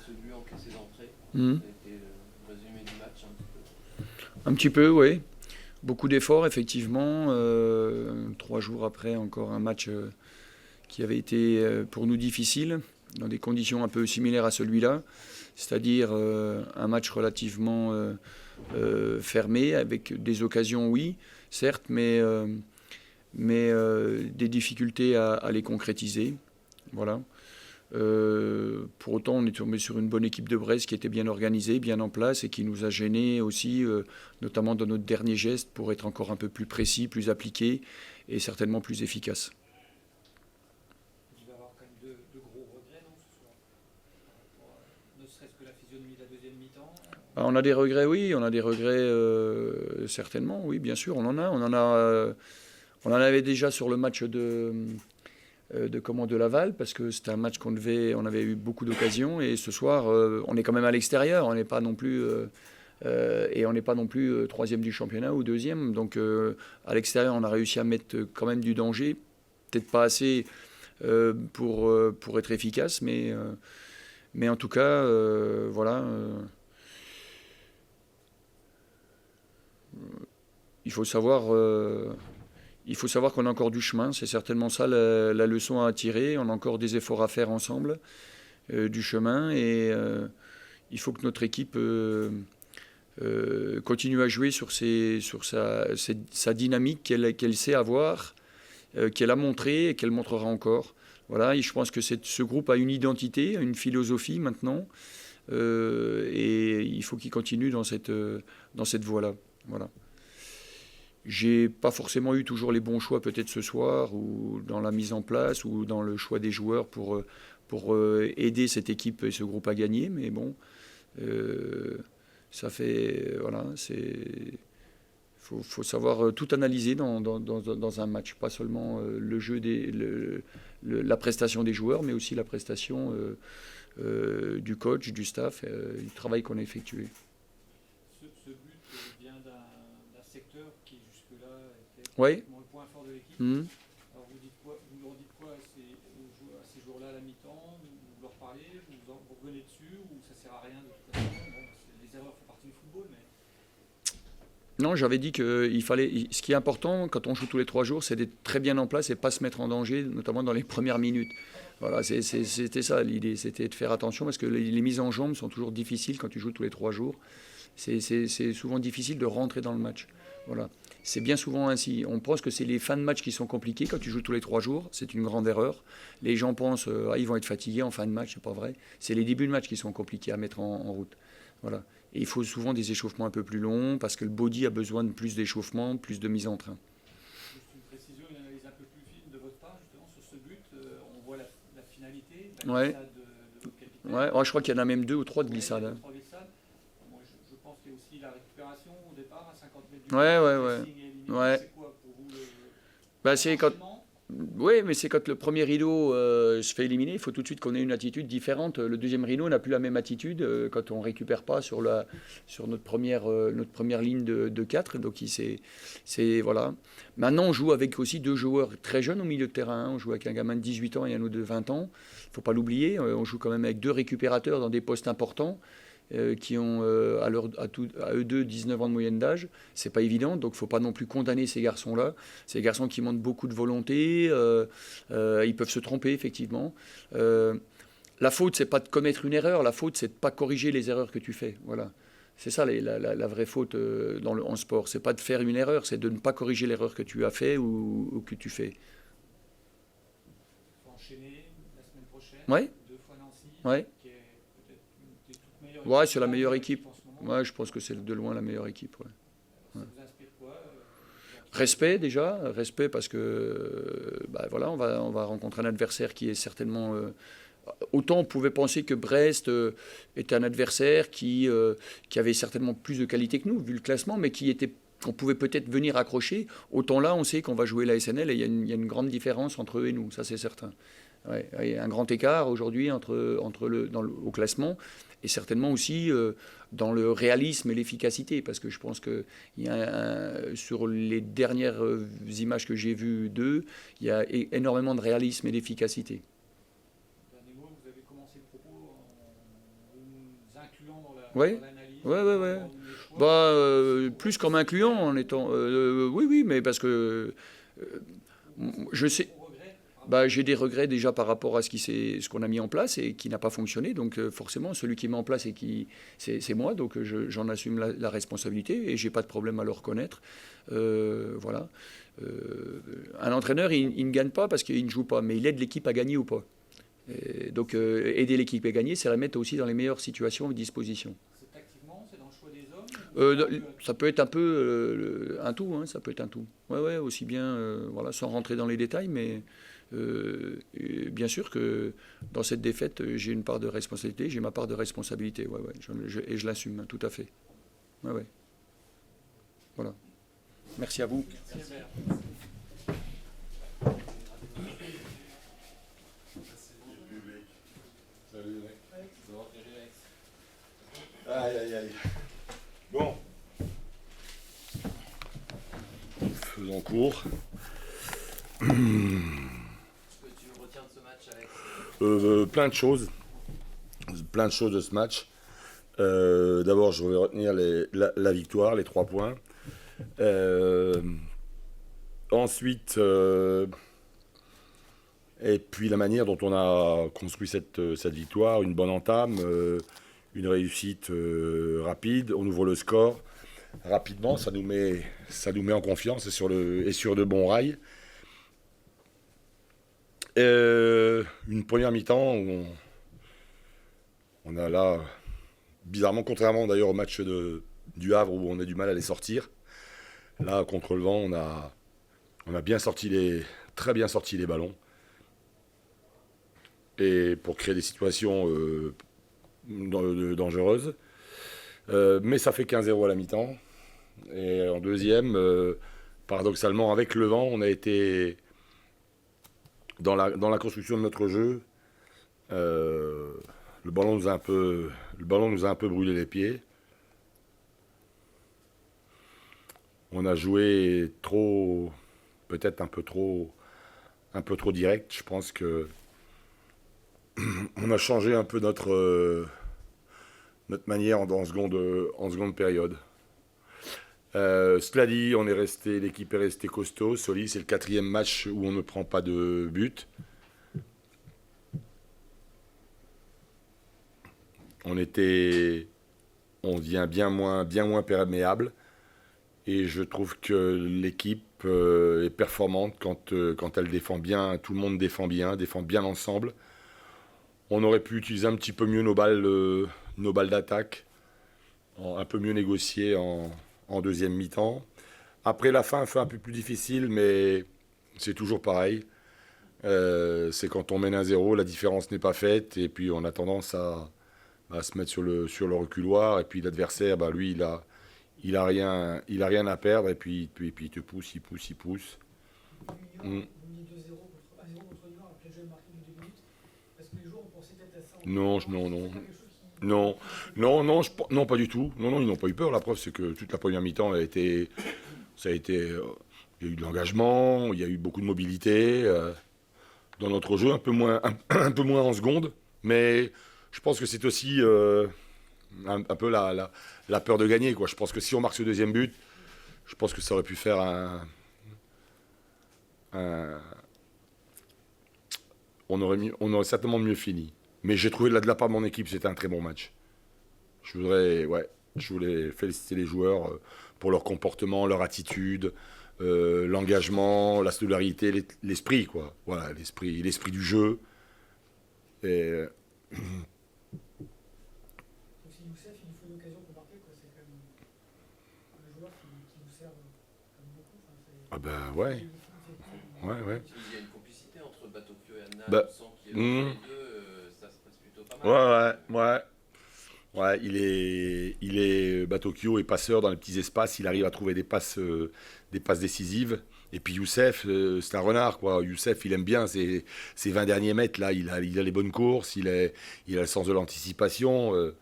ce but encaissé d'entrée. Mhm. Ça a été le résumé du match un petit peu. Un petit peu, oui. Beaucoup d'efforts, effectivement. 3 jours après, encore un match qui avait été pour nous difficile, dans des conditions un peu similaires à celui-là, c'est-à-dire un match relativement fermé, avec des occasions, oui, certes, mais des difficultés à les concrétiser. Voilà. Pour autant, on est tombé sur une bonne équipe de Brest qui était bien organisée, bien en place et qui nous a gênés aussi, notamment dans notre dernier geste, pour être encore un peu plus précis, plus appliqué et certainement plus efficace. Il va y avoir quand même de gros regrets, non, ce soir, ne serait-ce que la physionomie de la deuxième mi-temps. On a des regrets, oui, on a des regrets certainement, oui, bien sûr, on en avait déjà sur le match de Laval, parce que c'était un match on avait eu beaucoup d'occasions, et ce soir, on est quand même à l'extérieur, on n'est pas non plus, et on n'est pas non plus troisième du championnat ou deuxième, donc à l'extérieur, on a réussi à mettre quand même du danger, peut-être pas assez pour être efficace, mais en tout cas, voilà. Il faut savoir qu'on a encore du chemin, c'est certainement ça la leçon à tirer. On a encore des efforts à faire ensemble, du chemin, et il faut que notre équipe continue à jouer sur sa dynamique qu'elle sait avoir, qu'elle a montré et qu'elle montrera encore. Voilà, et je pense que ce groupe a une identité, une philosophie maintenant, et il faut qu'il continue dans cette voie-là. Voilà. J'ai pas forcément eu toujours les bons choix peut-être ce soir, ou dans la mise en place, ou dans le choix des joueurs pour aider cette équipe et ce groupe à gagner, mais bon, ça fait, voilà, faut savoir tout analyser dans un match, pas seulement le jeu la prestation des joueurs, mais aussi la prestation du coach, du staff, du travail qu'on a effectué. Ce but vient d'un secteur qui jusque-là était Oui. pratiquement le point fort de l'équipe. Mmh. Alors vous leur dites quoi à ces joueurs-là à la mi-temps? Vous leur parlez, vous revenez dessus, ou ça sert à rien de toute façon? Bon, les erreurs font partie du football, mais Non, j'avais dit que ce qui est important quand on joue tous les 3 jours, c'est d'être très bien en place et pas se mettre en danger, notamment dans les premières minutes. Voilà, c'était ça l'idée, c'était de faire attention, parce que les mises en jambes sont toujours difficiles quand tu joues tous les 3 jours. C'est souvent difficile de rentrer dans le match. Voilà. C'est bien souvent ainsi. On pense que c'est les fins de match qui sont compliquées quand tu joues tous les 3 jours. C'est une grande erreur. Les gens pensent ils vont être fatigués en fin de match. C'est pas vrai. C'est les débuts de match qui sont compliqués à mettre en route. Voilà. Et il faut souvent des échauffements un peu plus longs, parce que le body a besoin de plus d'échauffement, plus de mise en train. juste une précision, une analyse un peu plus fine de votre part, justement, sur ce but. On voit la finalité, la Ouais. glissade de votre capitaine. Ouais. Oh, je crois qu'il y en a même 2 ou 3 de Ouais, glissades. il y a Hein. 3 glissades. Moi, je pense qu'il y a aussi la récupération au départ, à 50 mètres du Ouais, but, ouais, le ouais. pressing est éliminé. Ouais. C'est quoi pour vous Bah, c'est quand, l'enchaînement? Oui, mais c'est quand le premier rideau se fait éliminer, il faut tout de suite qu'on ait une attitude différente. Le deuxième rideau n'a plus la même attitude quand on récupère pas sur notre première ligne de 4. Donc voilà. Maintenant, on joue avec aussi 2 joueurs très jeunes au milieu de terrain. Hein. On joue avec un gamin de 18 ans et un autre de 20 ans. Il ne faut pas l'oublier. On joue quand même avec 2 récupérateurs dans des postes importants. Qui ont à eux deux 19 ans de moyenne d'âge. C'est pas évident, donc il ne faut pas non plus condamner ces garçons-là. Ces garçons qui montrent beaucoup de volonté, ils peuvent se tromper effectivement. La faute, c'est pas de commettre une erreur, la faute, c'est de pas corriger les erreurs que tu fais. Voilà. C'est ça la vraie faute en sport. C'est pas de faire une erreur, c'est de ne pas corriger l'erreur que tu as fait ou que tu fais. Il faut enchaîner la semaine prochaine, Ouais, 2 fois Nancy, ouais. qui est peut-être une des toutes meilleures Ouais, équipes c'est la meilleure en équipe. ce moment. Ouais, je pense que c'est de loin la meilleure équipe. Ouais. Ça vous inspire quoi Respect déjà, respect parce que voilà, on va rencontrer un adversaire qui est certainement autant on pouvait penser que Brest était un adversaire qui avait certainement plus de qualité que nous vu le classement, mais qu'on pouvait peut-être venir accrocher. Autant là, on sait qu'on va jouer la SNL et il y a une grande différence entre eux et nous, ça c'est certain. Ouais, il y a un grand écart aujourd'hui au classement, et certainement aussi dans le réalisme et l'efficacité, parce que je pense que sur les dernières images que j'ai vues d'eux, il y a énormément de réalisme et d'efficacité. Dernier mot, vous avez commencé le propos en vous incluant dans Ouais. dans l'analyse, Ouais. dans les choix, Plus comme incluant en étant. Oui, mais parce que je sais. au regret, J'ai des regrets déjà par rapport à ce qu'on a mis en place et qui n'a pas fonctionné. Donc forcément, celui qui met en place c'est moi. Donc j'en assume la responsabilité et j'ai pas de problème à le reconnaître. Voilà. Un entraîneur, il ne gagne pas parce qu'il ne joue pas, mais il aide l'équipe à gagner ou pas. Et donc aider l'équipe à gagner, c'est la mettre aussi dans les meilleures situations et dispositions. c'est tactiquement, c'est dans le choix des hommes, Ça peut être un peu un tout, hein, ça peut être un tout. Ouais, aussi bien, voilà, sans rentrer dans les détails, mais et bien sûr que dans cette défaite, j'ai une part de responsabilité, j'ai ma part de responsabilité, et je l'assume, hein, tout à fait. Ouais. Voilà. Merci à vous. Merci. Salut les mecs. Aïe. Bon. Faisons court. Ce que tu retiens de ce match, Alex? Plein de choses. Plein de choses de ce match. D'abord, je vais retenir la victoire, les 3 points. Ensuite, et puis la manière dont on a construit cette victoire, une bonne entame, une réussite rapide, on ouvre le score rapidement, ça nous met en confiance et sur de bons rails. Une première mi-temps où on a là, bizarrement, contrairement d'ailleurs au match du Havre où on a du mal à les sortir, là contre le vent on a très bien sorti les ballons et pour créer des situations dangereuses. Mais ça fait 15-0 à la mi-temps. Et en deuxième, paradoxalement, avec le vent, on a été dans la construction de notre jeu. Le ballon nous a un peu brûlé les pieds. On a joué peut-être un peu trop direct. Je pense que on a changé un peu notre manière en seconde période. Cela dit, l'équipe est restée costaud, solide. C'est le 4e match où on ne prend pas de but. On devient bien moins perméable. Et je trouve que l'équipe est performante quand elle défend bien. Tout le monde défend bien l'ensemble. On aurait pu utiliser un petit peu mieux nos balles d'attaque, un peu mieux négocier en deuxième mi-temps. Après, la fin fait un peu plus difficile, mais c'est toujours pareil. C'est quand on mène 1-0, la différence n'est pas faite, et puis on a tendance à se mettre sur le reculoir, et puis l'adversaire, lui, il a rien à perdre, et puis il te pousse. Vous mis 2-0 contre 1-0 contre Lyon après le jeu marqué du 2 minutes. Est-ce que les joueurs ont pensé peut-être à ça? Non, pas du tout. Non, ils n'ont pas eu peur. La preuve, c'est que toute la première mi-temps il y a eu de l'engagement, il y a eu beaucoup de mobilité dans notre jeu, un peu moins en seconde, mais je pense que c'est aussi un peu la peur de gagner, quoi. Je pense que si on marque ce deuxième but, je pense que ça aurait pu faire on aurait certainement mieux fini. Mais j'ai trouvé de la part de mon équipe, c'était un très bon match. Je voulais féliciter les joueurs pour leur comportement, leur attitude, l'engagement, la solidarité, l'esprit, quoi. Voilà, l'esprit du jeu. Et Si Youssef, il faut une occasion pour marquer, quoi. C'est quand même un joueur qui vous sert comme beaucoup. ah ben ouais. Il y a une complicité entre Batokyo et Anna, Bah, on sent qu'il est entre les deux, ça se passe plutôt pas mal. Ouais, il est Batokyo est passeur dans les petits espaces, il arrive à trouver des passes décisives. Et puis Youssef, c'est un renard, quoi. Youssef, il aime bien ses 20 derniers mètres, là, il a les bonnes courses, il a le sens de l'anticipation.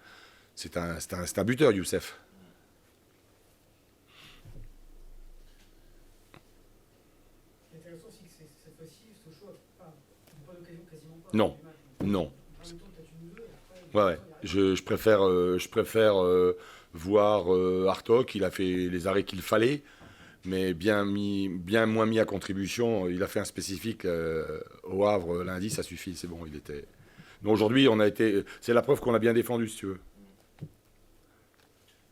C'est un buteur, Youssef. Ce qui est intéressant aussi, c'est que cette fois-ci, Sochaux n'a pas d'occasion quasiment pas. Non. En même temps, peut-être une ou deux, et après, Ouais. Je préfère voir Hartog. Il a fait les arrêts qu'il fallait, mais bien moins mis à contribution. Il a fait un spécifique au Havre lundi, ça suffit, c'est bon. Il était. Donc aujourd'hui, c'est la preuve qu'on a bien défendu, si tu veux.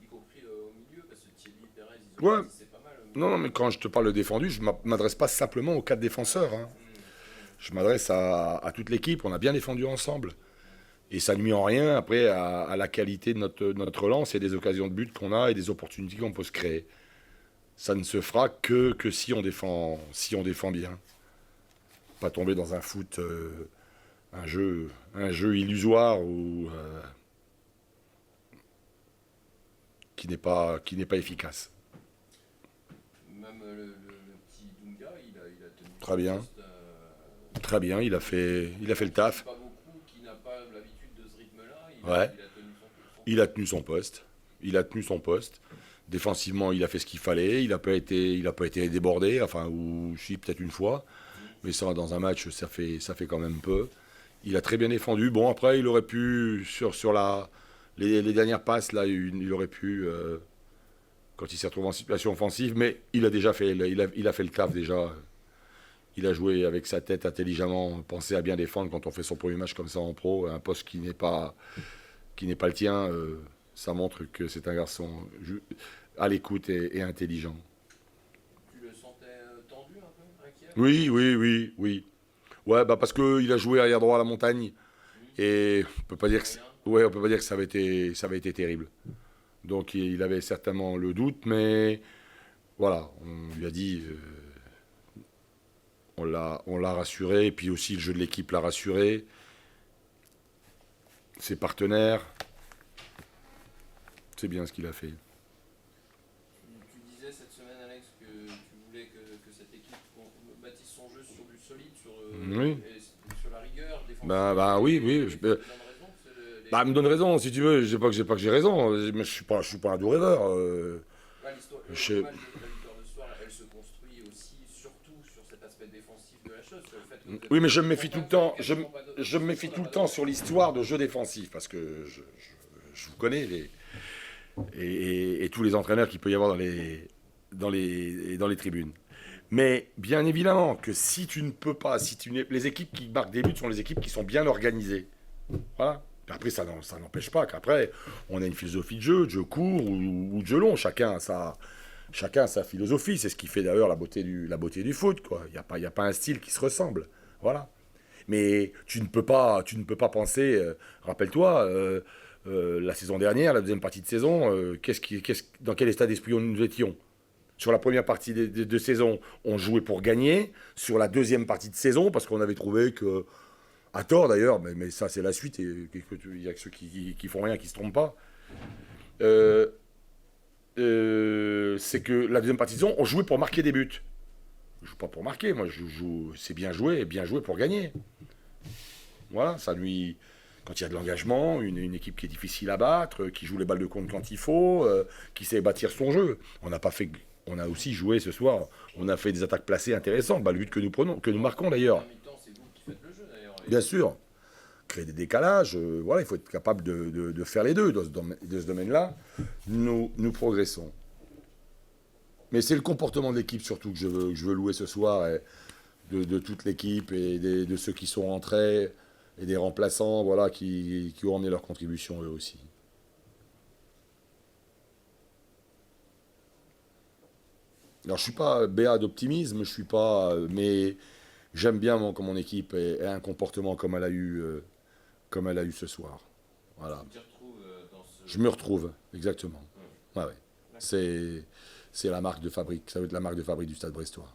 Y compris au milieu, parce que Thierry, Perez, ils ont Ouais. c'est pas mal. Au milieu. Non, mais quand je te parle de défendu, je m'adresse pas simplement aux 4 défenseurs, hein. Je m'adresse à toute l'équipe. On a bien défendu ensemble. Et ça ne nuit en rien après à la qualité de notre lance et des occasions de but qu'on a et des opportunités qu'on peut se créer. Ça ne se fera que si on défend bien. Pas tomber dans un foot, un jeu illusoire ou qui n'est pas efficace. Même le petit Dunga, il a tenu. Très bien. son poste, Très bien, il a fait le taf. pas beaucoup qui n'a pas l'habitude de ce rythme-là. Ouais. Il a tenu son poste. Il a tenu son poste. Défensivement, il a fait ce qu'il fallait. Il n'a pas été débordé, enfin, ou si, peut-être une fois. Mais ça, dans un match, ça fait quand même peu. Il a très bien défendu. Bon, après, il aurait pu, sur les dernières passes, là, il aurait pu, quand il s'est retrouvé en situation offensive, mais il a déjà fait, il a fait le taf déjà. Il a joué avec sa tête intelligemment, pensé à bien défendre quand on fait son premier match comme ça en pro, un poste qui n'est pas le tien. Ça montre que c'est un garçon à l'écoute et intelligent. Tu le sentais tendu un peu, inquiet? Oui. Ouais, bah parce qu'il a joué arrière droit à la Montagne et on peut pas dire que ça avait été terrible. Donc il avait certainement le doute, mais voilà, on lui a dit, on l'a rassuré, et puis aussi le jeu de l'équipe l'a rassuré. Ses partenaires, c'est bien ce qu'il a fait. Tu disais cette semaine, Alex, que tu voulais que cette équipe bâtisse son jeu sur du solide, Oui. sur la rigueur défensive. Bah oui. Bah, me donne raison, si tu veux. Je sais pas que j'ai raison, mais je suis pas un doux rêveur. L'histoire, Je- la victoire de ce soir, elle se construit aussi, surtout sur cet aspect défensif de la chose. Sur le fait que vous êtes Oui, mais je me méfie tout le temps. quasiment pas de- Je me méfie tout le temps sur l'histoire de jeu défensif, parce que je vous connais et tous les entraîneurs qu'il peut y avoir dans les tribunes. Mais bien évidemment que si tu ne peux pas, les équipes qui marquent des buts sont les équipes qui sont bien organisées. Voilà. Après, ça n'empêche pas qu'après, on a une philosophie de jeu court ou de jeu long. Chacun a sa philosophie. C'est ce qui fait d'ailleurs la beauté du foot, quoi. Il n'y a pas un style qui se ressemble. Voilà. Mais tu ne peux pas penser. Rappelle-toi, la saison dernière, la deuxième partie de saison, dans quel état d'esprit nous étions? Sur la première partie de saison, on jouait pour gagner. Sur la deuxième partie de saison, parce qu'on avait trouvé que, à tort d'ailleurs, mais ça c'est la suite, et il y a que ceux qui font rien, qui se trompent pas. C'est que la deuxième partie de saison, on jouait pour marquer des buts. Je joue pas pour marquer, moi je joue, c'est bien joué pour gagner. Voilà, ça nuit. Quand il y a de l'engagement, une équipe qui est difficile à battre, qui joue les balles de compte quand il faut, qui sait bâtir son jeu. On a aussi joué ce soir, on a fait des attaques placées intéressantes, le but que nous marquons d'ailleurs. En mi-temps, c'est vous qui faites le jeu d'ailleurs. Bien sûr, créer des décalages, voilà, il faut être capable de faire les deux dans ce domaine-là. Nous progressons. Mais c'est le comportement de l'équipe surtout que je veux louer ce soir, et de toute l'équipe et de ceux qui sont rentrés et des remplaçants, voilà, qui ont emmené leur contribution eux aussi. Alors je suis pas béat d'optimisme, mais j'aime bien que mon équipe ait un comportement comme elle a eu ce soir. Voilà. Tu te retrouves dans ce. Je me retrouve, exactement. Ouais. C'est la marque de fabrique, ça va être la marque de fabrique du Stade Brestois.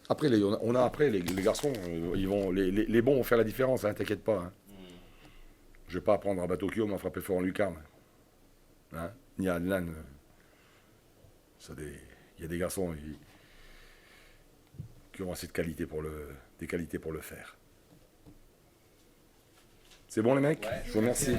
Après, les garçons, les bons vont faire la différence, hein, t'inquiète pas. Hein. Je vais pas apprendre à bateau Kyo, m'en frapper fort en lucarne. Hein, ni à Adnan. Il y a des garçons qui ont assez des qualités pour le faire. C'est bon les mecs? Ouais. Je vous remercie.